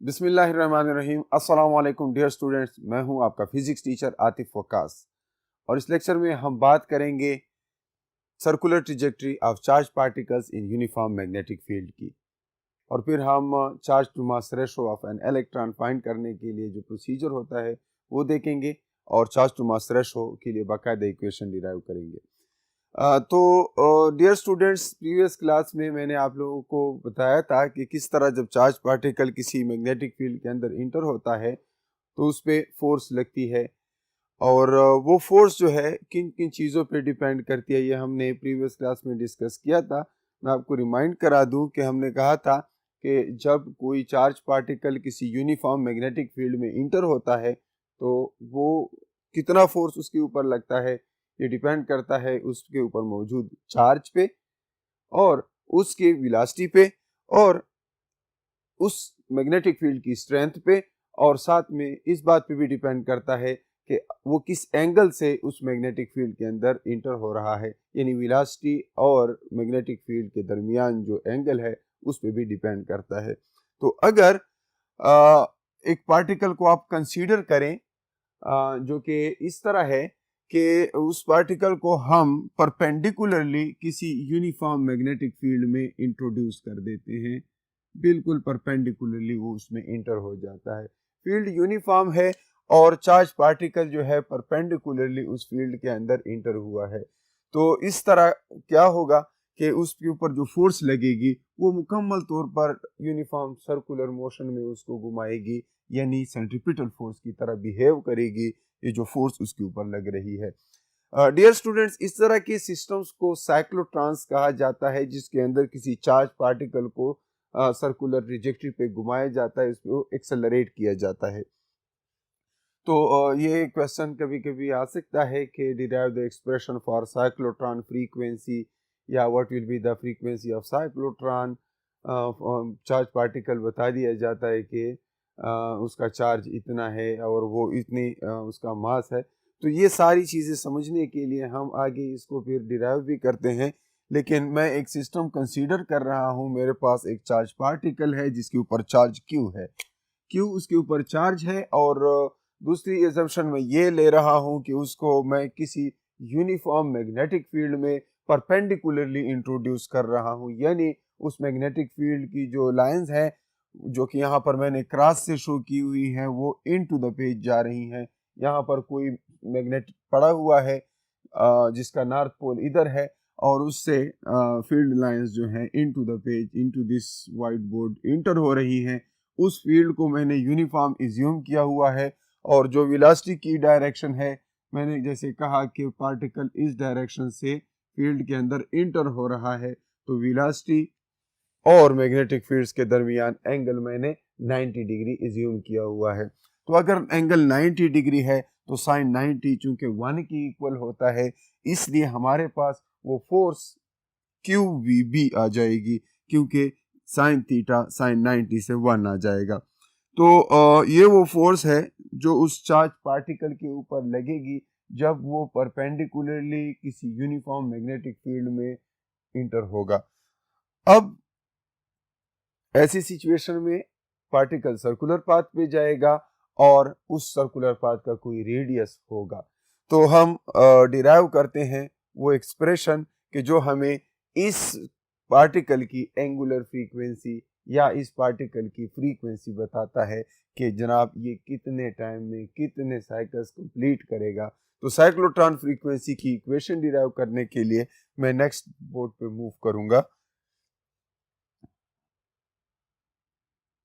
बिस्मिल्लाहिर्रहमानिर्रहीम। अस्सलाम वालेकुम डियर स्टूडेंट्स, मैं हूं आपका फिजिक्स टीचर आतिफ वकास और इस लेक्चर में हम बात करेंगे circular trajectory of charge particles in uniform magnetic field की। और फिर हम charge to mass ratio of an electron find करने के लिए जो प्रोसीजर होता है वो देखेंगे और चार्ज टू मास रेशो के लिए बाकायदा इक्वेशन डिराइव करेंगे। तो डियर स्टूडेंट्स, प्रीवियस क्लास में मैंने आप लोगों को बताया था कि किस तरह जब चार्ज पार्टिकल किसी मैग्नेटिक फील्ड के अंदर इंटर होता है तो उस पर फोर्स लगती है और वो फोर्स जो है किन किन चीज़ों पे डिपेंड करती है, ये हमने प्रीवियस क्लास में डिस्कस किया था। मैं आपको रिमाइंड करा दूं कि हमने कहा था कि जब कोई चार्ज पार्टिकल किसी यूनिफॉर्म मैग्नेटिक फील्ड में इंटर होता है तो वो कितना फोर्स उसके ऊपर लगता है ये डिपेंड करता है उसके ऊपर मौजूद चार्ज पे और उसके वेलोसिटी पे और उस मैग्नेटिक फील्ड की स्ट्रेंथ पे, और साथ में इस बात पे भी डिपेंड करता है कि वो किस एंगल से उस मैग्नेटिक फील्ड के अंदर इंटर हो रहा है, यानी वेलोसिटी और मैग्नेटिक फील्ड के दरमियान जो एंगल है उस पे भी डिपेंड करता है। तो अगर एक पार्टिकल को आप कंसीडर करें जो कि इस तरह है कि उस पार्टिकल को हम परपेंडिकुलरली किसी यूनिफॉर्म मैग्नेटिक फील्ड में इंट्रोड्यूस कर देते हैं, बिल्कुल परपेंडिकुलरली वो उसमें इंटर हो जाता है। फील्ड यूनिफॉर्म है और चार्ज पार्टिकल जो है परपेंडिकुलरली उस फील्ड के अंदर इंटर हुआ है। तो इस तरह क्या होगा कि उसके ऊपर जो फोर्स लगेगी वो मुकम्मल तौर पर यूनिफॉर्म सर्कुलर मोशन में उसको घुमाएगी, यानी सेंट्रीपिटल फोर्स की तरह बिहेव करेगी ये जो फोर्स उसके ऊपर लग रही है। डियर स्टूडेंट्स, इस तरह के सिस्टम्स को साइक्लोट्रॉन्स कहा जाता है, जिसके अंदर किसी चार्ज पार्टिकल को सर्कुलर ट्रैजेक्टरी पे घुमाया जाता है, इसको एक्सेलरेट किया जाता है। तो ये क्वेश्चन कभी कभी आ सकता है कि derive the expression for cyclotron frequency, या what will be the frequency of cyclotron. Charge particle बता दिया जाता है कि उसका चार्ज इतना है और वो इतनी उसका मास है। तो ये सारी चीज़ें समझने के लिए हम आगे इसको फिर डिराइव भी करते हैं, लेकिन मैं एक सिस्टम कंसीडर कर रहा हूँ। मेरे पास एक चार्ज पार्टिकल है जिसके ऊपर चार्ज Q है, Q उसके ऊपर चार्ज है, और दूसरी एजम्पशन में ये ले रहा हूँ कि उसको मैं किसी यूनिफॉर्म मैग्नेटिक फील्ड में परपेंडिकुलरली इंट्रोड्यूस कर रहा हूँ, यानी उस मैग्नेटिक फील्ड की जो लाइंस हैं जो कि यहाँ पर मैंने क्रॉस से शो की हुई हैं वो इनटू द पेज जा रही हैं। यहाँ पर कोई मैग्नेट पड़ा हुआ है जिसका नॉर्थ पोल इधर है और उससे फील्ड लाइंस जो हैं into the page into this white board inter हो रही हैं। उस फील्ड को मैंने यूनिफॉर्म एज्यूम किया हुआ है और जो वेलोसिटी की डायरेक्शन है, मैंने जैसे कहा कि पार्टिकल इस डायरेक्शन से फील्ड के अंदर इंटर हो रहा है, तो वेलोसिटी और मैग्नेटिक फील्ड्स के दरमियान एंगल मैंने 90 डिग्री एज्यूम किया हुआ है। तो अगर एंगल 90 डिग्री है तो साइन 90 चूंकि 1 की इक्वल होता है, इसलिए हमारे पास वो फोर्स QVB आ जाएगी, क्योंकि साइन थीटा साइन 90 से 1 आ जाएगा। तो ये वो फोर्स है जो उस चार्ज पार्टिकल के ऊपर लगेगी जब वो परपेंडिकुलरली किसी यूनिफॉर्म मैग्नेटिक फील्ड में इंटर होगा। अब ऐसी सिचुएशन में पार्टिकल सर्कुलर पाथ पे जाएगा और उस सर्कुलर पाथ का कोई रेडियस होगा। तो हम डिराइव करते हैं वो एक्सप्रेशन कि जो हमें इस पार्टिकल की एंगुलर फ्रीक्वेंसी या इस पार्टिकल की फ्रीक्वेंसी बताता है कि जनाब ये कितने टाइम में कितने साइकिल्स कंप्लीट करेगा। तो साइक्लोट्रॉन फ्रीक्वेंसी की इक्वेशन डिराइव करने के लिए मैं नेक्स्ट बोर्ड पे मूव करूंगा।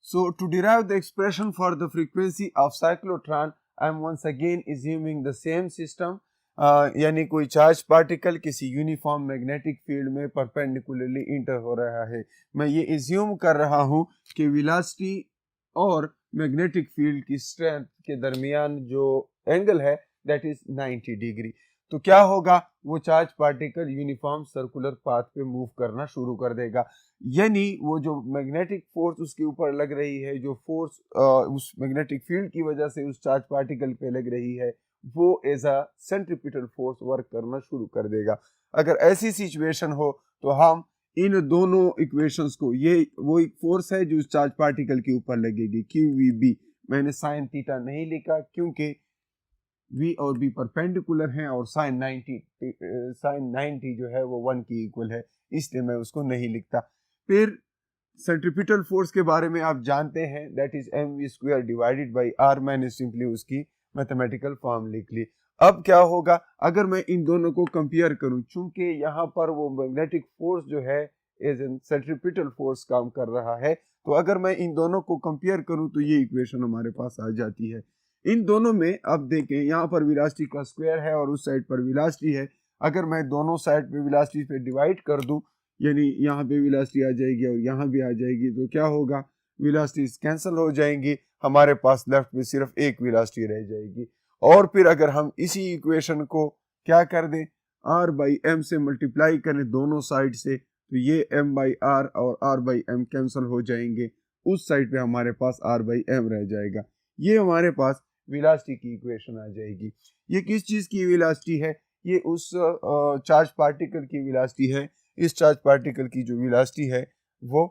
So to derive the expression for the frequency of cyclotron, I am once again assuming the same system, यानी कोई चार्ज पार्टिकल किसी यूनिफॉर्म मैग्नेटिक फील्ड में परपेंडिकुलरली इंटर हो रहा है। मैं ये एज्यूम कर रहा हूँ कि वेलोसिटी और मैग्नेटिक फील्ड की स्ट्रेंथ के दरमियान जो एंगल है दैट इज 90 डिग्री। तो क्या होगा, वो charge particle uniform circular path पे मूव करना शुरू कर देगा, यानी वो जो मैग्नेटिक फोर्स उसके ऊपर लग रही है, जो फोर्स उस मैग्नेटिक फील्ड की वजह से उस चार्ज पार्टिकल पे लग रही है, वो as a centripetal force work करना शुरू कर देगा। अगर ऐसी सिचुएशन हो तो हम इन दोनों इक्वेशंस को, ये वो एक फोर्स है जो चार्ज पार्टिकल के ऊपर लगेगी, QVB। मैंने साइन थीटा नहीं लिखा क्योंकि V और B परपेंडिकुलर हैं और साइन 90 जो है वो 1 की इक्वल है, इसलिए मैं उसको नहीं लिखता। फिर सेंट्रीपिटल फोर्स के बारे में आप जानते हैं, that is mv² divided by r। मैंने सिंपली उसकी मैथमेटिकल फॉर्म लिख ली। अब क्या होगा अगर मैं इन दोनों को कंपेयर करूं, चूंकि यहाँ पर वो मैग्नेटिक फोर्स जो है एज एन सेंट्रीपिटल फोर्स काम कर रहा है, तो अगर मैं इन दोनों को कंपेयर करूं तो ये इक्वेशन हमारे पास आ जाती है। इन दोनों में अब देखें, यहाँ पर वेलोसिटी का स्क्वायर है और उस साइड पर वेलोसिटी है। अगर मैं दोनों साइड पे वेलोसिटी पे डिवाइड कर दूं, यानी यहाँ पे वेलोसिटी आ जाएगी और यहाँ भी आ जाएगी, तो क्या होगा, वेलोसिटीज कैंसिल हो जाएंगी, हमारे पास लेफ्ट में सिर्फ एक वेलोसिटी रह जाएगी। और फिर अगर हम इसी इक्वेशन को क्या कर दें, r बाई m से मल्टीप्लाई करें दोनों साइड से, तो ये m बाई r और r बाई m कैंसिल हो जाएंगे, उस साइड पे हमारे पास r बाई m रह जाएगा। ये हमारे पास वेलोसिटी की इक्वेशन आ जाएगी। ये किस चीज की वेलोसिटी है, ये उस चार्ज पार्टिकल की वेलोसिटी है। इस चार्ज पार्टिकल की जो वेलोसिटी है वो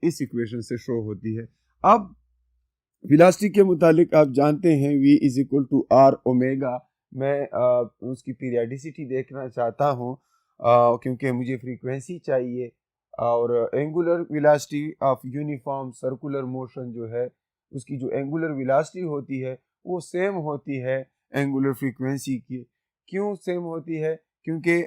इस इक्वेशन से शो होती है। अब वेलोसिटी के मुतालिक आप जानते हैं v is equal to r omega. मैं उसकी पीरियडिसिटी देखना चाहता हूँ क्योंकि मुझे फ्रीक्वेंसी चाहिए, और angular velocity of uniform circular motion जो है, उसकी जो एंगुलर वेलोसिटी होती है वो सेम होती है एंगुलर फ्रीक्वेंसी की। क्यों सेम होती है, क्योंकि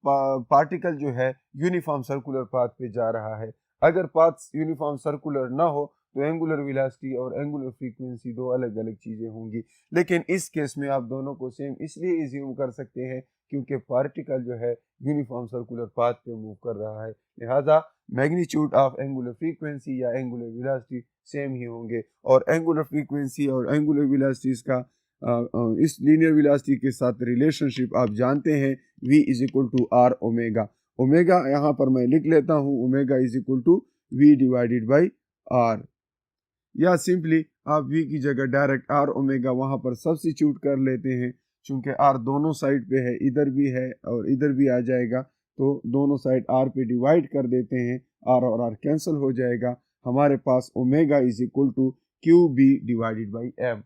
पार्टिकल जो है यूनिफॉर्म सर्कुलर पाथ पे जा रहा है। अगर पाथ यूनिफॉर्म सर्कुलर ना हो तो एंगुलर वेलोसिटी और एंगुलर फ्रीक्वेंसी दो अलग अलग चीजें होंगी। लेकिन इस केस में आप दोनों को सेम इसलिए एज्यूम कर सकते हैं क्योंकि पार्टिकल जो है यूनिफॉर्म सर्कुलर पाथ पे मूव कर रहा है, लिहाजा मैग्नीट्यूड ऑफ एंगुलर फ्रीक्वेंसी या एंगुलर वेलोसिटी सेम ही होंगे। और एंगुलर फ्रीक्वेंसी और एंगुलर वेलोसिटीज का इस लीनियर वेलोसिटी के साथ रिलेशनशिप आप जानते हैं, v is equal to r omega. Omega यहाँ पर मैं लिख लेता हूँ, omega is equal to v divided by r, या सिंपली आप v की जगह डायरेक्ट r ओमेगा वहाँ पर सब्स्टिट्यूट कर लेते हैं। चूंकि r दोनों साइड पे है, इधर भी है और इधर भी आ जाएगा, तो दोनों साइड r पे डिवाइड कर देते हैं, r और r कैंसिल हो जाएगा, हमारे पास omega is equal to QB divided by m।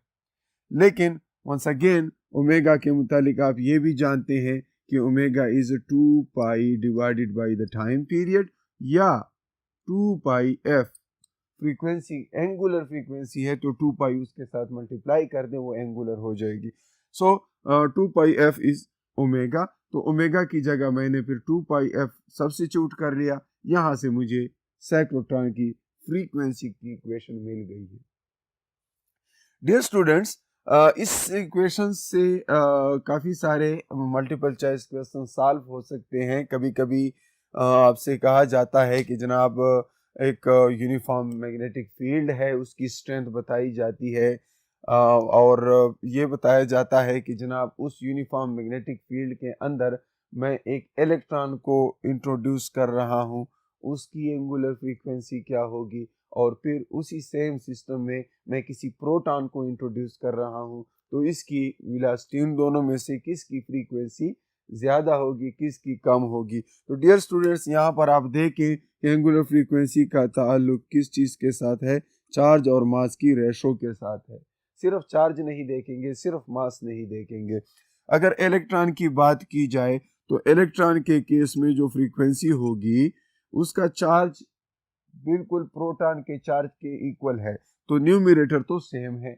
लेकिन वंस अगेन ओमेगा के मुतालिक आप ये भी जानते हैं कि omega is 2 pi divided by the time period, या 2 pi f। Frequency angular frequency है तो 2 पाई उसके साथ मल्टीप्लाई कर दें, वो एंगुलर हो जाएगी। सो 2 पाई f इज ओमेगा, तो ओमेगा की जगह मैंने फिर 2 पाई f सब्स्टिट्यूट कर लिया, यहाँ से मुझे साइक्लोट्रॉन की फ्रीक्वेंसी की इक्वेशन मिल गई है। डियर स्टूडेंट्स, इस इक्वेशन से काफ़ी सारे मल्टीपल चॉइस क्वेश्चन सॉल्व हो सकते हैं। कभी कभी आपसे कहा जाता है कि जनाब एक यूनिफॉर्म मैग्नेटिक फील्ड है, उसकी स्ट्रेंथ बताई जाती है, और ये बताया जाता है कि जनाब उस यूनिफॉर्म मैग्नेटिक फील्ड के अंदर मैं एक इलेक्ट्रॉन को इंट्रोड्यूस कर रहा हूँ, उसकी एंगुलर फ्रीक्वेंसी क्या होगी, और फिर उसी सेम सिस्टम में मैं किसी प्रोटॉन को इंट्रोड्यूस कर रहा हूँ, तो इसकी वेलोसिटी उन दोनों में से किसकी फ्रीक्वेंसी ज़्यादा होगी, किसकी कम होगी। तो डियर स्टूडेंट्स, यहाँ पर आप देखें कि एंगुलर फ्रीक्वेंसी का ताल्लुक किस चीज़ के साथ है, चार्ज और मास की रेशो के साथ है। सिर्फ चार्ज नहीं देखेंगे, सिर्फ मास नहीं देखेंगे। अगर इलेक्ट्रॉन की बात की जाए तो इलेक्ट्रॉन के केस में जो फ्रीक्वेंसी होगी उसका चार्ज बिल्कुल प्रोटॉन के चार्ज के इक्वल है, तो न्यूमरेटर तो सेम है,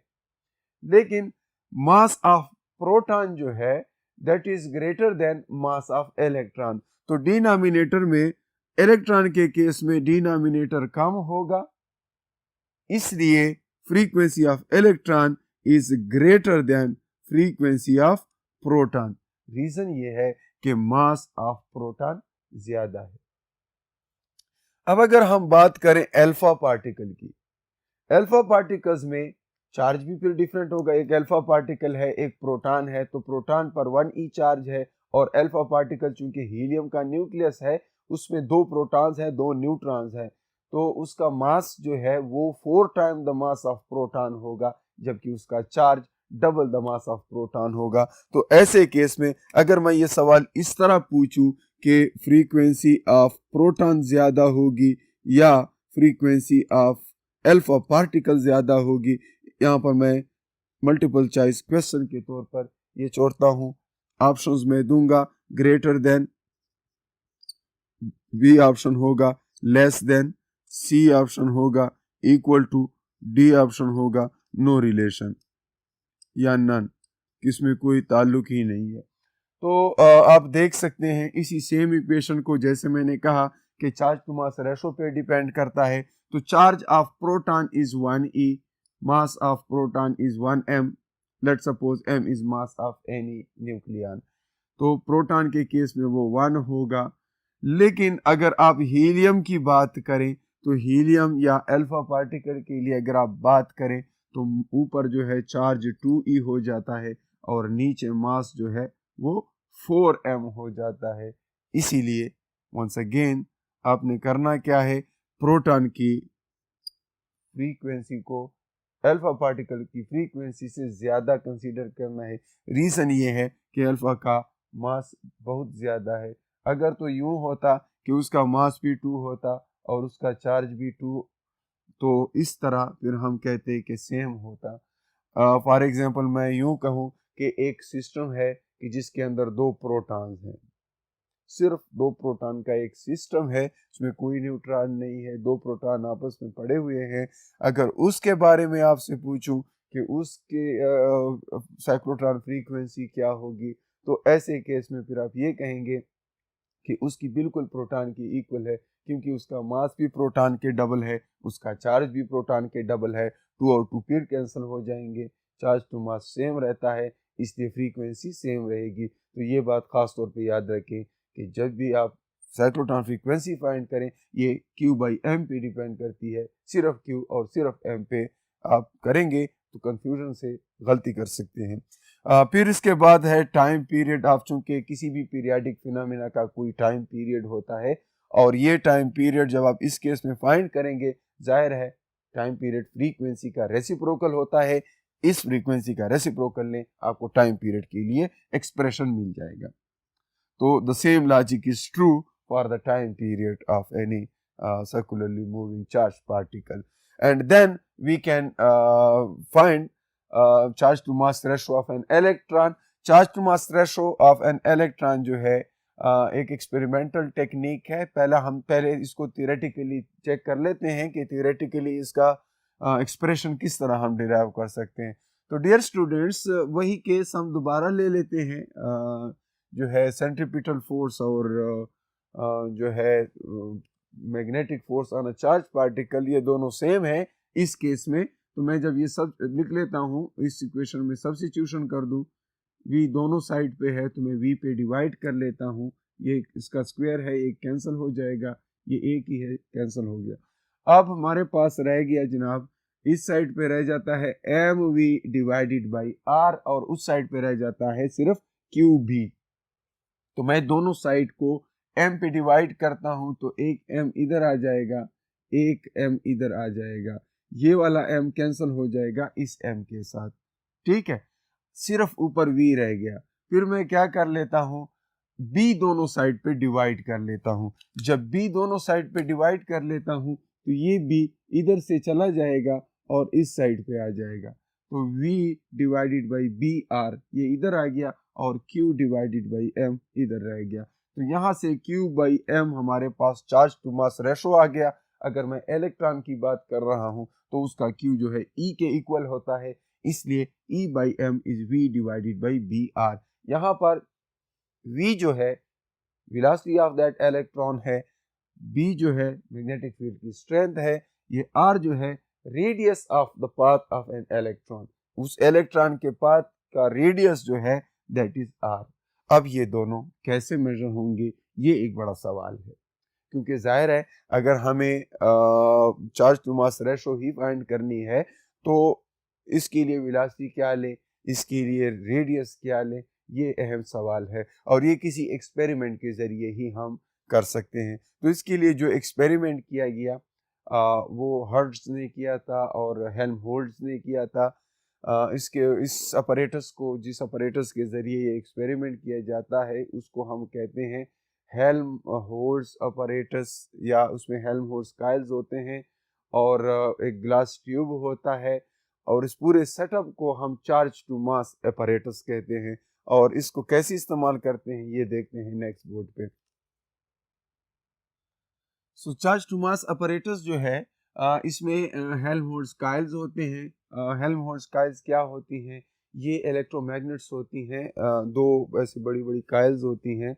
लेकिन मास ऑफ प्रोटॉन जो है that is greater than mass of electron. तो डिनोमिनेटर में इलेक्ट्रॉन के केस में डिनोमिनेटर कम होगा, इसलिए frequency of electron is greater than frequency of proton. Reason ये है कि मास ऑफ प्रोटॉन ज्यादा है। अब अगर हम बात करें अल्फा पार्टिकल की, अल्फा पार्टिकल्स में चार्ज भी फिर डिफरेंट होगा। एक अल्फा पार्टिकल है, एक प्रोटॉन है, तो प्रोटॉन पर 1e चार्ज है, और अल्फा पार्टिकल चूंकि हीलियम का न्यूक्लियस है उसमें 2 प्रोटॉन्स हैं, 2 न्यूट्रॉन्स हैं, तो उसका मास जो है वो 4 time the mass of proton होगा, जबकि उसका charge double the mass of proton होगा। तो ऐसे केस में अगर मैं ये सवाल इस तरह पूछूं कि फ्रीक्वेंसी ऑफ प्रोटॉन ज़्यादा होगी या फ्रीक्वेंसी ऑफ अल्फा पार्टिकल ज़्यादा होगी। यहाँ पर मैं मल्टीपल चॉइस क्वेश्चन के तौर पर ये छोड़ता हूँ। ऑप्शंस में दूंगा, ग्रेटर देन, बी ऑप्शन होगा लेस देन, सी ऑप्शन होगा इक्वल टू, डी ऑप्शन होगा नो रिलेशन या नन, इसमें कोई ताल्लुक ही नहीं है। तो आप देख सकते हैं इसी सेम इक्वेशन को, जैसे मैंने कहा कि चार्ज टू मास रेशो पे डिपेंड करता है, तो charge of proton is 1e, mass of proton is 1m, let suppose m is mass of any nucleon, तो प्रोटॉन के केस में वो 1 होगा। लेकिन अगर आप हीलियम की बात करें तो हीलियम या अल्फा पार्टिकल के लिए अगर आप बात करें तो ऊपर जो है चार्ज 2e हो जाता है और नीचे मास जो है वो 4m हो जाता है। इसीलिए वंस अगेन आपने करना क्या है, प्रोटॉन की फ्रीक्वेंसी को अल्फा पार्टिकल की फ्रीक्वेंसी से ज़्यादा कंसीडर करना है। रीज़न ये है कि अल्फा का मास बहुत ज़्यादा है। अगर तो यूं होता कि उसका मास भी 2 होता और उसका चार्ज भी 2, तो इस तरह फिर हम कहते कि सेम होता। फॉर एग्जांपल मैं यूं कहूं कि एक सिस्टम है कि जिसके अंदर 2 प्रोटॉन्स हैं, सिर्फ 2 प्रोटॉन का एक सिस्टम है, उसमें कोई न्यूट्रॉन नहीं है, 2 प्रोटॉन आपस में पड़े हुए हैं। अगर उसके बारे में आपसे पूछूं कि उसके साइक्लोट्रॉन फ्रीक्वेंसी क्या होगी, तो ऐसे केस में फिर आप ये कहेंगे कि उसकी बिल्कुल प्रोटॉन की इक्वल है, क्योंकि उसका मास भी प्रोटॉन के डबल है, उसका चार्ज भी प्रोटॉन के डबल है। 2 और 2 फिर कैंसिल हो जाएंगे, चार्ज टू मास सेम रहता है, इसलिए फ्रीक्वेंसी सेम रहेगी। तो ये बात खास तौर पे याद रखें कि जब भी आप साइक्लोट्रॉन फ्रीक्वेंसी फाइंड करें, ये Q/m पे डिपेंड करती है, सिर्फ Q और सिर्फ m पे आप करेंगे तो कंफ्यूजन से गलती कर सकते हैं। फिर इसके बाद है टाइम पीरियड। आप चूंकि किसी भी पीरियाडिक फिनोमेना का कोई टाइम पीरियड होता है और ये टाइम पीरियड जब आप इस केस में फाइंड करेंगे, जाहिर है टाइम पीरियड फ्रीक्वेंसी का रेसिप्रोकल होता है। इस फ्रीक्वेंसी का रेसिप्रोकल लें, आपको टाइम पीरियड के लिए एक्सप्रेशन मिल जाएगा। तो the same logic is true for the time period of any circularly moving charged particle, and then we can find charge to mass ratio of an electron. Charge to mass ratio of an electron जो है एक experimental technique है। हम पहले इसको theoretically check कर लेते हैं कि थियोरेटिकली इसका एक्सप्रेशन किस तरह हम डिराइव कर सकते हैं। तो डियर स्टूडेंट्स, वही केस हम दोबारा ले लेते हैं, जो है सेंट्रीपिटल फोर्स और जो है magnetic force on a charge particle, ये दोनों सेम है इस केस में। तो मैं जब ये सब लिख लेता हूँ, इस इक्वेशन में सब्स्टिट्यूशन कर दूं, v दोनों साइड पे है तो मैं v पे डिवाइड कर लेता हूँ, ये इसका स्क्वायर है, एक कैंसिल हो जाएगा, ये एक ही है, कैंसिल हो गया। अब हमारे पास रह गया जनाब, इस साइड पे रह जाता है mv डिवाइडेड बाई r और उस साइड पे रह जाता है सिर्फ qb। तो मैं दोनों साइड को m पे डिवाइड करता हूं तो एक m इधर आ जाएगा, एक m इधर आ जाएगा, ये वाला m कैंसिल हो जाएगा इस m के साथ, ठीक है, सिर्फ ऊपर v रह गया। फिर मैं क्या कर लेता हूं, b दोनों साइड पे डिवाइड कर लेता हूं। जब b दोनों साइड पे डिवाइड कर लेता हूं तो ये b इधर से चला जाएगा और इस साइड पे आ जाएगा, तो v divided by B R ये इधर आ गया और q डिवाइडेड बाई m इधर रह गया। तो यहाँ से Q/m हमारे पास चार्ज टू मास रेशो आ गया। अगर मैं इलेक्ट्रॉन की बात कर रहा हूँ तो उसका Q जो है E के इक्वल होता है, इसलिए E/m is V divided by B R. यहाँ पर V जो है वेलोसिटी ऑफ दैट इलेक्ट्रॉन है, B जो है मैग्नेटिक फील्ड की स्ट्रेंथ है, ये R जो है radius of the path of an electron, उस इलेक्ट्रॉन के पाथ का रेडियस जो है दैट इज R। अब ये दोनों कैसे मेजर होंगे, ये एक बड़ा सवाल है, क्योंकि जाहिर है अगर हमें चार्ज टू मास रेशो ही फाइंड करनी है तो इसके लिए वेलोसिटी क्या लें, इसके लिए रेडियस क्या लें, ये अहम सवाल है और ये किसी एक्सपेरिमेंट के ज़रिए ही हम कर सकते हैं। तो इसके लिए जो एक्सपेरिमेंट किया गया वो हर्ट्ज ने किया था और हेल्महोल्ट्ज ने किया था। इस अपरेटस को, जिस अपरेटस के ज़रिए ये एक्सपेरिमेंट किया जाता है, उसको हम कहते हैं हेल्म होल्स अपरेटस या उसमें हेल्म होल्स काइल्स होते हैं और एक ग्लास ट्यूब होता है और इस पूरे सेटअप को हम चार्ज टू मास अपरेटस कहते हैं। और इसको कैसे इस्तेमाल करते हैं ये देखते हैं नेक्स्ट बोर्ड पे। सो चार्ज टू मास अपरेटस जो है इसमें हेल्महोल्ट्ज काइल्स होते हैं। हेल्महोल्ट्ज काइल्स क्या होती हैं? ये इलेक्ट्रोमैग्नेट्स होती हैं। दो ऐसी बड़ी बड़ी काइल्स होती हैं,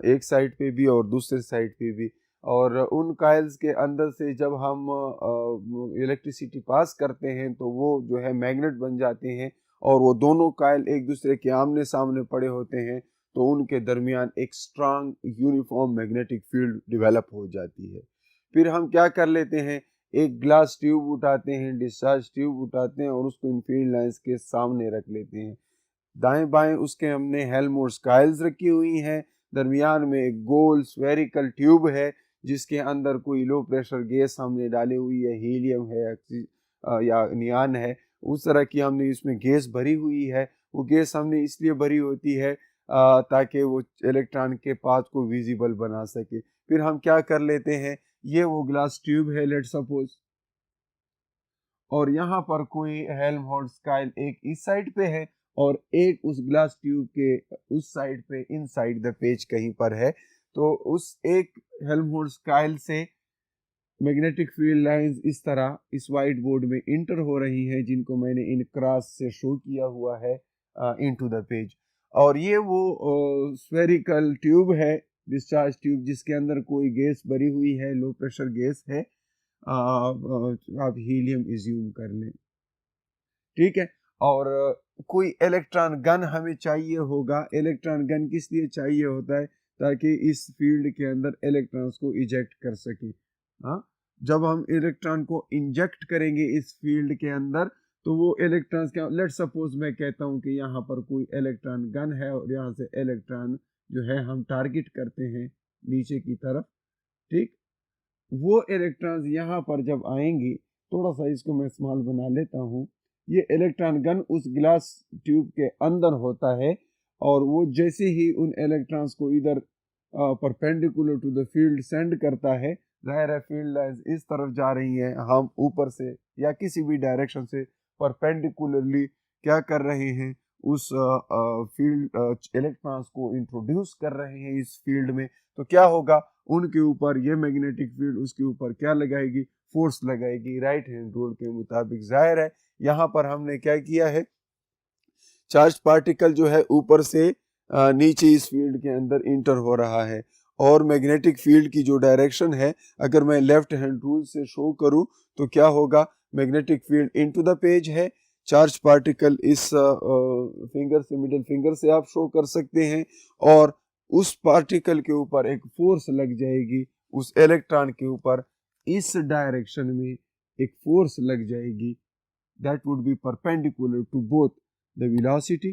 एक साइड पे भी और दूसरे साइड पे भी। और उन काइल्स के अंदर से जब हम इलेक्ट्रिसिटी पास करते हैं तो वो जो है मैग्नेट बन जाते हैं और वो दोनों काइल एक दूसरे के आमने सामने पड़े होते हैं तो उनके दरमियान एक strong uniform magnetic field develop हो जाती है। फिर हम क्या कर लेते हैं, एक ग्लास ट्यूब उठाते हैं, डिस्चार्ज ट्यूब उठाते हैं और उसको इन फील्ड लाइंस के सामने रख लेते हैं। दाएं बाएं उसके हमने हेल्महोल्ट्ज काइल्स रखी हुई हैं, दरमियान में एक गोल स्फेरिकल ट्यूब है जिसके अंदर कोई लो प्रेशर गैस हमने डाली हुई है, हीलियम है या नियान है, उस तरह की हमने इसमें गैस भरी हुई है। वो गैस हमने इसलिए भरी होती है ताकि वो इलेक्ट्रॉन के पाथ को विजिबल बना सके। फिर हम क्या कर लेते हैं, ये वो ग्लास ट्यूब है लेट सपोज, और यहाँ पर कोई हेल्महोल्ट्ज काइल एक इस साइड पे है और एक उस ग्लास ट्यूब के उस साइड पे इनसाइड द पेज कहीं पर है। तो उस एक हेल्महोल्ट्ज काइल से मैग्नेटिक फील्ड लाइंस इस तरह इस वाइट बोर्ड में इंटर हो रही हैं जिनको मैंने इन क्रॉस से शो किया हुआ है इनटू द पेज। और ये वो स्फेरिकल ट्यूब है, डिस्चार्ज ट्यूब, जिसके अंदर कोई गैस भरी हुई है, लो प्रेशर गैस है। आप हीलियम इज्यूम कर लें, ठीक है। और कोई इलेक्ट्रॉन गन हमें चाहिए होगा। इलेक्ट्रॉन गन किस लिए चाहिए होता है? ताकि इस फील्ड के अंदर इलेक्ट्रॉन्स को इजेक्ट कर सके। हाँ, जब हम इलेक्ट्रॉन को इंजेक्ट करेंगे इस फील्ड के अंदर तो वो इलेक्ट्रॉन्स क्या, लेट सपोज मैं कहता हूँ कि यहाँ पर कोई इलेक्ट्रॉन गन है और यहाँ से इलेक्ट्रॉन जो है हम टारगेट करते हैं नीचे की तरफ, ठीक। वो इलेक्ट्रॉन्स यहाँ पर जब आएंगी, थोड़ा सा इसको मैं स्मॉल बना लेता हूँ, ये इलेक्ट्रॉन गन उस ग्लास ट्यूब के अंदर होता है और वो जैसे ही उन इलेक्ट्रॉन्स को इधर perpendicular to the field send करता है, जाहिर है फील्ड लाइंस इस तरफ जा रही हैं, हम ऊपर से या किसी भी डायरेक्शन से परपेंडिकुलरली क्या कर रहे हैं, उस फील्ड इलेक्ट्रॉन्स को इंट्रोड्यूस कर रहे हैं इस फील्ड में। तो क्या होगा, उनके ऊपर ये मैग्नेटिक फील्ड उसके ऊपर क्या लगाएगी, फोर्स लगाएगी राइट हैंड रूल के मुताबिक। जाहिर है यहाँ पर हमने क्या किया है, चार्ज पार्टिकल जो है ऊपर से नीचे इस फील्ड के अंदर इंटर हो रहा है और मैग्नेटिक फील्ड की जो डायरेक्शन है, अगर मैं लेफ्ट हैंड रूल से शो करूं तो क्या होगा, magnetic field into the page है, चार्ज पार्टिकल इस फिंगर से, मिडिल फिंगर से आप शो कर सकते हैं, और उस पार्टिकल के ऊपर एक फोर्स लग जाएगी, उस इलेक्ट्रॉन के ऊपर इस डायरेक्शन में एक फोर्स लग जाएगी, that would be perpendicular to both the velocity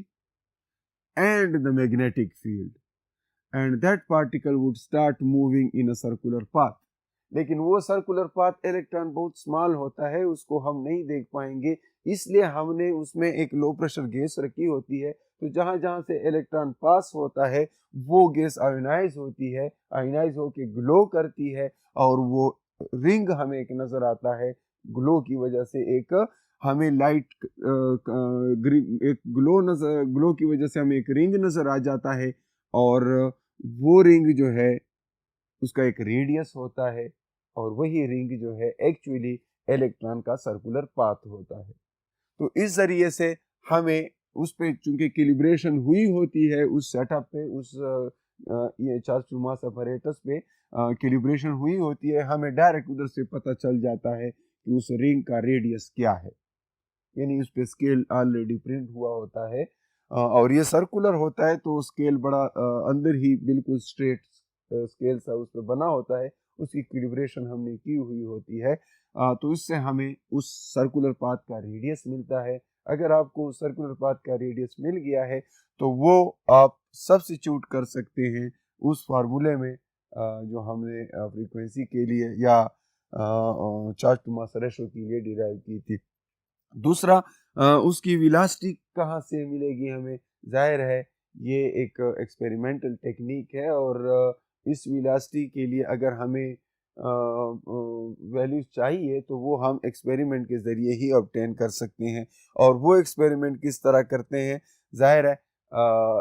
and the magnetic field, and that particle would start moving in a circular path। लेकिन वो सर्कुलर पाथ इलेक्ट्रॉन बहुत स्मॉल होता है, उसको हम नहीं देख पाएंगे, इसलिए हमने उसमें एक लो प्रेशर गैस रखी होती है। तो जहां जहां से इलेक्ट्रॉन पास होता है वो गैस आयोनाइज होती है, आयोनाइज होके ग्लो करती है और वो रिंग हमें एक नजर आता है। ग्लो की वजह से एक हमें लाइट एक ग्लो की वजह से हमें एक रिंग नजर आ जाता है और वो रिंग जो है उसका एक रेडियस होता है और वही रिंग जो है एक्चुअली इलेक्ट्रॉन का सर्कुलर पाथ होता है। तो इस जरिए से हमें उस पे चूंकि कैलिब्रेशन हुई होती है उस सेटअप पे, उस ये चार्ज टू मास अपैरेटस पे कैलिब्रेशन हुई होती है, हमें डायरेक्ट उधर से पता चल जाता है कि उस रिंग का रेडियस क्या है, यानी उस पे स्केल ऑलरेडी प्रिंट हुआ होता है और ये सर्कुलर होता है तो स्केल बड़ा अंदर ही बिल्कुल स्ट्रेट स्केल सा उस पे बना होता है, उसकी कैलिब्रेशन हमने की हुई होती है। तो इससे हमें उस सर्कुलर पाथ का रेडियस मिलता है। अगर आपको सर्कुलर पाथ का रेडियस मिल गया है तो वो आप सब्स्टिट्यूट कर सकते हैं उस फार्मूले में जो हमने फ्रीक्वेंसी के लिए या चार्ज टू मास रेशो के लिए डिराइव की थी। दूसरा उसकी वेलोसिटी कहाँ से मिलेगी हमें, जाहिर है ये एक एक्सपेरिमेंटल टेक्निक है और इस वेलोसिटी के लिए अगर हमें वैल्यूज चाहिए तो वो हम एक्सपेरिमेंट के ज़रिए ही ऑब्टेन कर सकते हैं। और वो एक्सपेरिमेंट किस तरह करते हैं, ज़ाहिर है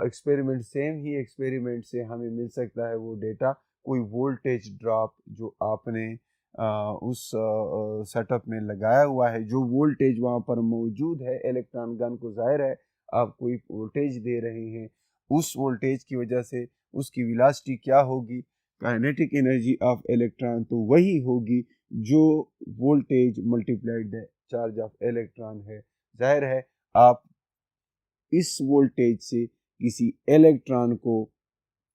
एक्सपेरिमेंट सेम ही एक्सपेरिमेंट से हमें मिल सकता है वो डेटा। कोई वोल्टेज ड्रॉप जो आपने उस सेटअप में लगाया हुआ है, जो वोल्टेज वहाँ पर मौजूद है इलेक्ट्रॉन गन को, ज़ाहिर है आप कोई वोल्टेज दे रहे हैं, उस वोल्टेज की वजह से उसकी वेलोसिटी क्या होगी, काइनेटिक एनर्जी ऑफ इलेक्ट्रॉन तो वही होगी जो voltage multiplied the charge of electron है। जाहिर है आप इस वोल्टेज से किसी इलेक्ट्रॉन को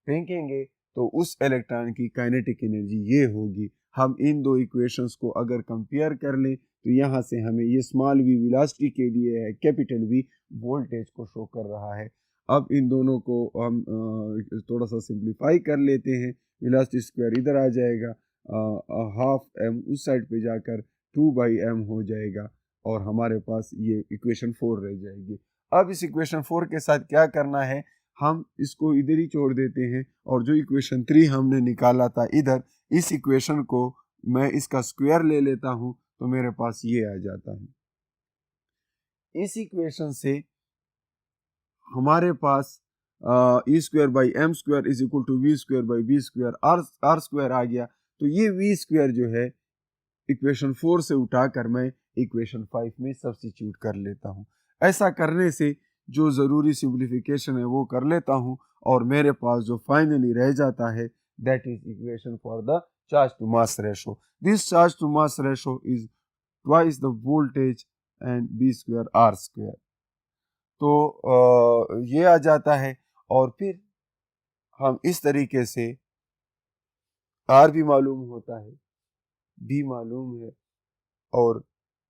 फेंकेंगे तो उस इलेक्ट्रॉन की काइनेटिक एनर्जी ये होगी। हम इन दो इक्वेशंस को अगर कंपेयर कर लें तो यहाँ से हमें ये स्मॉल वी वेलोसिटी के लिए है, कैपिटल वी वोल्टेज को शो कर रहा है। अब इन दोनों को हम थोड़ा सा सिंप्लीफाई कर लेते हैं। वेलोसिटी स्क्वायर इधर आ जाएगा, हाफ एम उस साइड पे जाकर 2/m हो जाएगा और हमारे पास ये इक्वेशन 4 रह जाएगी। अब इस इक्वेशन 4 के साथ क्या करना है, हम इसको इधर ही छोड़ देते हैं और जो इक्वेशन 3 हमने निकाला था इधर, इस इक्वेशन को मैं इसका स्क्वायर ले लेता हूं तो मेरे पास ये आ जाता है। इस इक्वेशन से हमारे पास e square by m square is equal to v square by B square are square आ गया। तो ये वी स्क्वायर जो है इक्वेशन 4 से उठाकर मैं इक्वेशन 5 में सब्स्टिट्यूट कर लेता हूँ। ऐसा करने से जो ज़रूरी सिंप्लीफिकेशन है वो कर लेता हूँ और मेरे पास जो फाइनली रह जाता है that is equation for the charge to mass ratio. This charge to mass ratio is twice the voltage and B square are square. तो ये आ जाता है और फिर हम इस तरीके से आर भी मालूम होता है, बी मालूम है और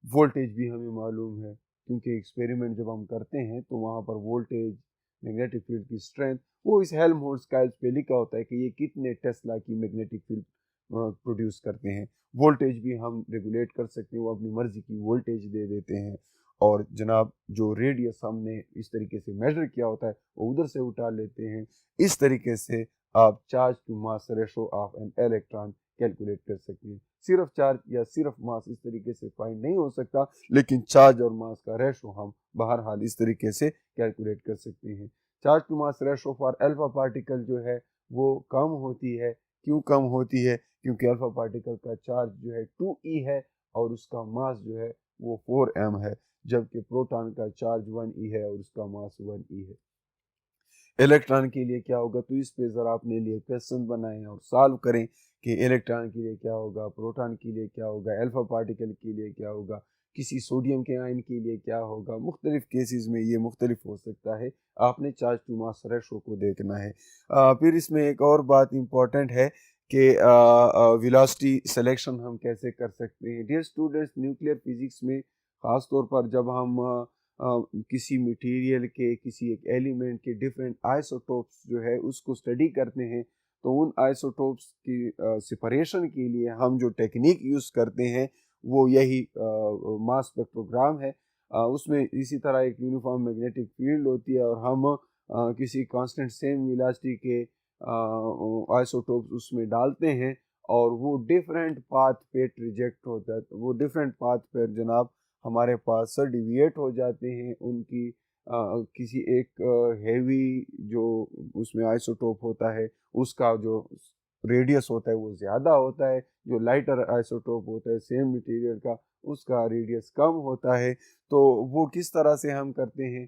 वोल्टेज भी हमें मालूम है, क्योंकि एक्सपेरिमेंट जब हम करते हैं तो वहाँ पर वोल्टेज, मैग्नेटिक फील्ड की स्ट्रेंथ वो इस हेल्महोल्ट्ज़ स्केल पे लिखा होता है कि ये कितने टेस्ला की मैग्नेटिक फील्ड प्रोड्यूस करते हैं। वोल्टेज भी हम रेगुलेट कर सकते हैं, वो अपनी मर्जी की वोल्टेज दे देते हैं और जनाब जो रेडियस हमने इस तरीके से मेजर किया होता है वो उधर से उठा लेते हैं। इस तरीके से आप charge to mass ratio of an electron calculate कर सकते हैं। सिर्फ चार्ज या सिर्फ मास इस तरीके से फाइंड नहीं हो सकता, लेकिन चार्ज और मास का रेशो हम बहरहाल इस तरीके से कैलकुलेट कर सकते हैं। Charge to mass ratio for alpha particle जो है वो कम होती है। क्यों कम होती है? क्योंकि अल्फा पार्टिकल का चार्ज जो है 2e है और उसका मास जो है वो 4m है, जबकि प्रोटॉन का चार्ज 1e है और उसका मास 1e है। इलेक्ट्रॉन के लिए क्या होगा, तो इस पे ज़रा अपने लिए क्वेश्चन बनाएं और सॉल्व करें कि इलेक्ट्रॉन के लिए क्या होगा, प्रोटॉन के लिए क्या होगा, अल्फा पार्टिकल के लिए क्या होगा, किसी सोडियम के आयन के लिए क्या होगा। मुख्तलिफ केसेस में ये मुख्तलिफ हो सकता है, आपने चार्ज टू मास रेशो को देखना है। फिर इसमें एक और बात इम्पॉर्टेंट है कि वेलोसिटी सिलेक्शन हम कैसे कर सकते हैं। डियर स्टूडेंट्स, न्यूक्लियर फिजिक्स में ख़ास तौर पर जब हम किसी मटेरियल के, किसी एक एलिमेंट के डिफरेंट आइसोटोप्स जो है उसको स्टडी करते हैं, तो उन आइसोटोप्स की सेपरेशन के लिए हम जो टेक्निक यूज़ करते हैं वो यही मास स्पेक्ट्रोग्राम है। उसमें इसी तरह एक यूनिफॉर्म मैग्नेटिक फील्ड होती है और हम किसी कांस्टेंट सेम वेलोसिटी के आइसोटोप्स उसमें डालते हैं और वो डिफरेंट पाथ पे रिजेक्ट होता है। वो डिफरेंट पाथ पर जनाब हमारे पास डिविएट हो जाते हैं। उनकी किसी एक हेवी जो उसमें आइसोटोप होता है उसका जो रेडियस होता है वो ज़्यादा होता है, जो लाइटर आइसोटोप होता है सेम मटेरियल का उसका रेडियस कम होता है। तो वो किस तरह से हम करते हैं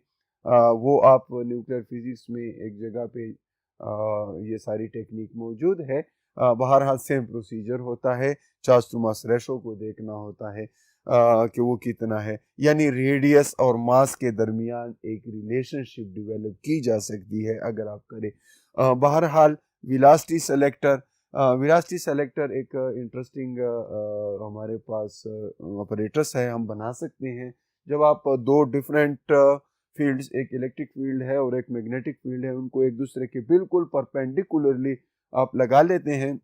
वो आप न्यूक्लियर फिजिक्स में एक जगह पे ये सारी टेक्निक मौजूद है। बहरहाल सेम प्रोसीजर होता है, चार्ज टू मास रेशो को देखना होता है कि वो कितना है, यानी रेडियस और मास के दरमियान एक रिलेशनशिप डेवलप की जा सकती है अगर आप करें। बहरहाल वेलोसिटी सेलेक्टर एक इंटरेस्टिंग हमारे पास ऑपरेटर्स है, हम बना सकते हैं। जब आप दो डिफरेंट फील्ड्स, एक इलेक्ट्रिक फील्ड है और एक मैग्नेटिक फील्ड है, उनको एक दूसरे के बिल्कुल परपेंडिकुलरली आप लगा लेते हैं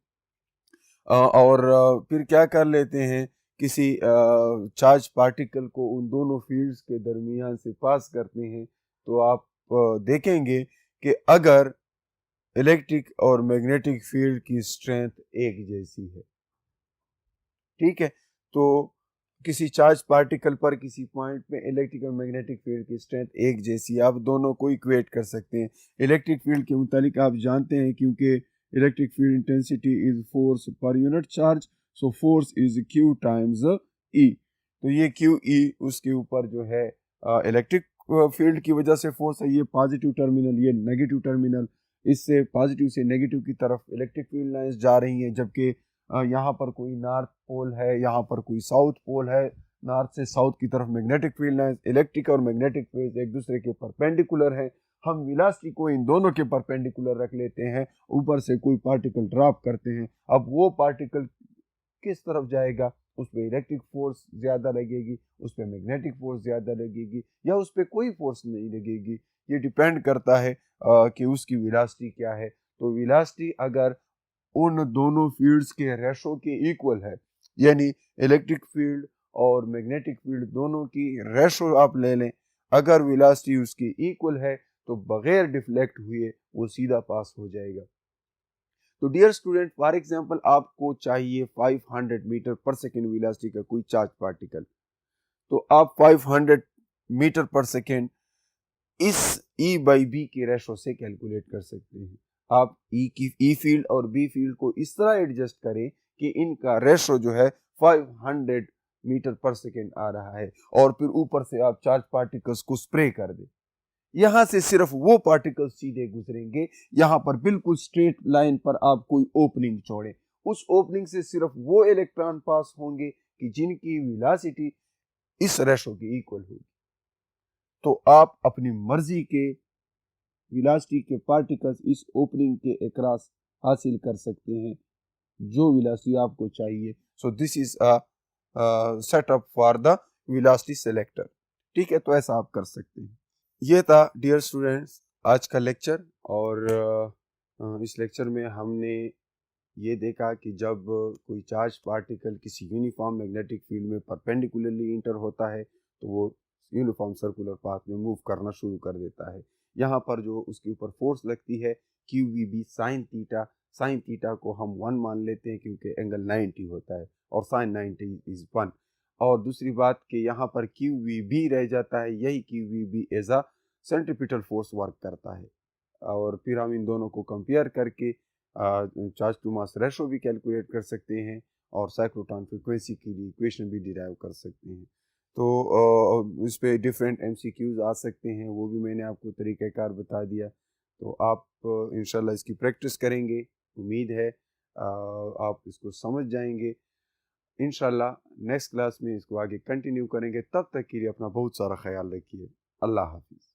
और फिर क्या कर लेते हैं, किसी चार्ज पार्टिकल को उन दोनों फील्ड्स के दरमियान से पास करते हैं, तो आप देखेंगे कि अगर इलेक्ट्रिक और मैग्नेटिक फील्ड की स्ट्रेंथ एक जैसी है। ठीक है, तो किसी चार्ज पार्टिकल पर किसी पॉइंट में इलेक्ट्रिक और मैग्नेटिक फील्ड की स्ट्रेंथ एक जैसी है। आप दोनों को इक्वेट कर सकते हैं। इलेक्ट्रिक फील्ड के मुतालिक आप जानते हैं, क्योंकि electric field intensity is force per unit charge, so force is q times E. तो ये क्यू ई उसके ऊपर जो है इलेक्ट्रिक फील्ड की वजह से फोर्स है। ये पॉजिटिव टर्मिनल, ये नेगेटिव टर्मिनल, इससे पॉजिटिव से नेगेटिव की तरफ इलेक्ट्रिक फील्ड लाइंस जा रही हैं, जबकि यहाँ पर कोई नॉर्थ पोल है, यहाँ पर कोई साउथ पोल है। नॉर्थ से साउथ की तरफ मैग्नेटिक फील्ड लाइंस, इलेक्ट्रिक और मैग्नेटिक फील्ड एक दूसरे के परपेंडिकुलर है। हम वेलोसिटी को इन दोनों के परपेंडिकुलर रख लेते हैं, ऊपर से कोई पार्टिकल ड्रॉप करते हैं। अब वो पार्टिकल किस तरफ जाएगा, उस पर इलेक्ट्रिक फोर्स ज़्यादा लगेगी, उस पर मैग्नेटिक फोर्स ज़्यादा लगेगी, या उस पर कोई फोर्स नहीं लगेगी। ये डिपेंड करता है कि उसकी वेलोसिटी क्या है। तो वेलोसिटी अगर उन दोनों फील्ड्स के रेशो के इक्वल है, यानी इलेक्ट्रिक फील्ड और मैग्नेटिक फील्ड दोनों की रेशो आप ले लें, अगर वेलोसिटी उसकी इक्वल है तो बगैर डिफ्लेक्ट हुए वो सीधा पास हो जाएगा। तो डियर स्टूडेंट, फॉर एग्जांपल आपको चाहिए 500 मीटर पर सेकेंड वेलोसिटी का कोई चार्ज पार्टिकल, तो आप 500 मीटर पर सेकेंड इस E बाई बी के रेशो से कैलकुलेट कर सकते हैं। आप ई फील्ड और बी फील्ड को इस तरह एडजस्ट करें कि इनका रेशो जो है 500 मीटर पर सेकेंड आ रहा है, और फिर ऊपर से आप चार्ज पार्टिकल्स को स्प्रे कर दें। यहां से सिर्फ वो पार्टिकल्स सीधे गुजरेंगे, यहां पर बिल्कुल स्ट्रेट लाइन पर आप कोई ओपनिंग छोड़ें, उस ओपनिंग से सिर्फ वो इलेक्ट्रॉन पास होंगे कि जिनकी वेलोसिटी इस रेशो की इक्वल होगी। तो आप अपनी मर्जी के वेलोसिटी के पार्टिकल्स इस ओपनिंग के अक्रॉस हासिल कर सकते हैं जो वेलोसिटी आपको चाहिए। So this is a setup for the velocity selector. ठीक है, तो ऐसा आप कर सकते हैं। ये था डियर स्टूडेंट्स आज का लेक्चर, और इस लेक्चर में हमने ये देखा कि जब कोई चार्ज पार्टिकल किसी यूनिफॉर्म मैग्नेटिक फील्ड में परपेंडिकुलरली इंटर होता है तो वो यूनिफॉर्म सर्कुलर पाथ में मूव करना शुरू कर देता है। यहाँ पर जो उसके ऊपर फोर्स लगती है Q V B sine theta को हम 1 मान लेते हैं क्योंकि एंगल 90 होता है और साइन 90 इज 1। और दूसरी बात कि यहाँ पर क्यू वी बी रह जाता है, यही Q V B as a centripetal force work करता है। और फिर हम इन दोनों को कंपेयर करके चार्ज टू मास रेशो भी कैलकुलेट कर सकते हैं और साइक्लोट्रॉन फ्रीक्वेंसी के लिए इक्वेशन भी डिराइव कर सकते हैं। तो इस पे डिफरेंट एमसीक्यूज आ सकते हैं, वो भी मैंने आपको तरीक़ाकार बता दिया। तो आप इंशाल्लाह इसकी प्रैक्टिस करेंगे, उम्मीद है आप इसको समझ जाएंगे। इंशाल्लाह नेक्स्ट क्लास में इसको आगे कंटिन्यू करेंगे। तब तक के लिए अपना बहुत सारा ख्याल रखिए। अल्लाह हाफिज़।